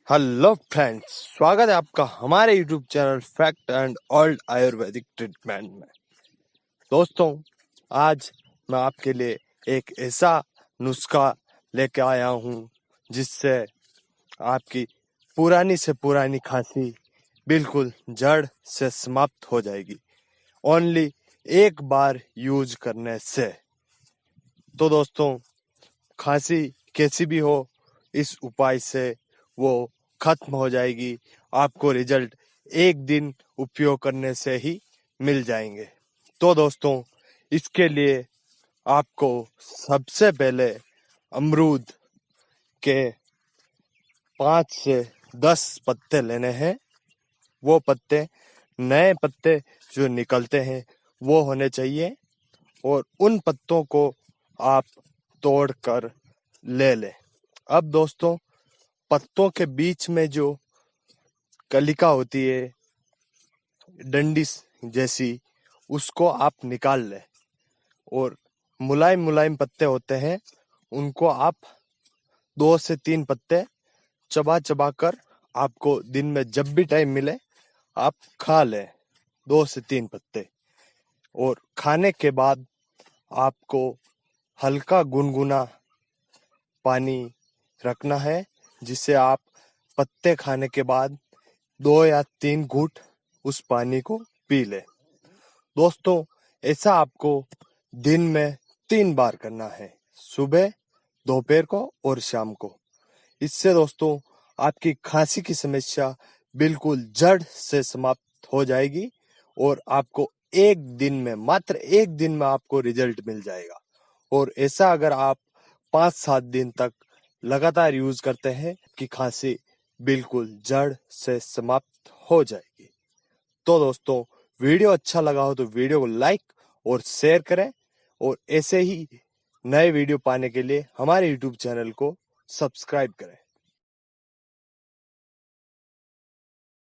Hello friends, स्वागत है आपका हमारे YouTube channel fact and old Ayurvedic treatment में। दोस्तों, आज मैं आपके लिए एक ऐसा नुस्खा लेके आया हूँ जिससे आपकी पुरानी से पुरानी खांसी बिल्कुल जड़ से समाप्त हो जाएगी, ओनली एक बार यूज करने से। तो दोस्तों, खांसी कैसी भी हो, इस उपाय से वो खत्म हो जाएगी। आपको रिजल्ट एक दिन उपयोग करने से ही मिल जाएंगे। तो दोस्तों, इसके लिए आपको सबसे पहले अमरूद के 5 से 10 पत्ते लेने हैं। वो पत्ते, नए पत्ते जो निकलते हैं वो होने चाहिए, और उन पत्तों को आप तोड़ कर ले लें। अब दोस्तों, पत्तों के बीच में जो कलिका होती है, डंडी जैसी, उसको आप निकाल लें। और मुलायम मुलायम पत्ते होते हैं, उनको आप 2 से 3 पत्ते चबा चबा कर आपको दिन में जब भी टाइम मिले आप खा लें, 2 से 3 पत्ते। और खाने के बाद आपको हल्का गुनगुना पानी रखना है, जिससे आप पत्ते खाने के बाद 2 या 3 घूंट उस पानी को पी ले। दोस्तों, ऐसा आपको दिन में 3 बार करना है, सुबह, दोपहर को और शाम को। इससे दोस्तों, आपकी खांसी की समस्या बिल्कुल जड़ से समाप्त हो जाएगी, और आपको एक दिन में, मात्र एक दिन में आपको रिजल्ट मिल जाएगा। और ऐसा अगर आप 5-7 दिन तक लगातार यूज करते हैं कि खांसी बिल्कुल जड़ से समाप्त हो जाएगी। तो दोस्तों, वीडियो अच्छा लगा हो तो वीडियो को लाइक और शेयर करें, और ऐसे ही नए वीडियो पाने के लिए हमारे यूट्यूब चैनल को सब्सक्राइब करें।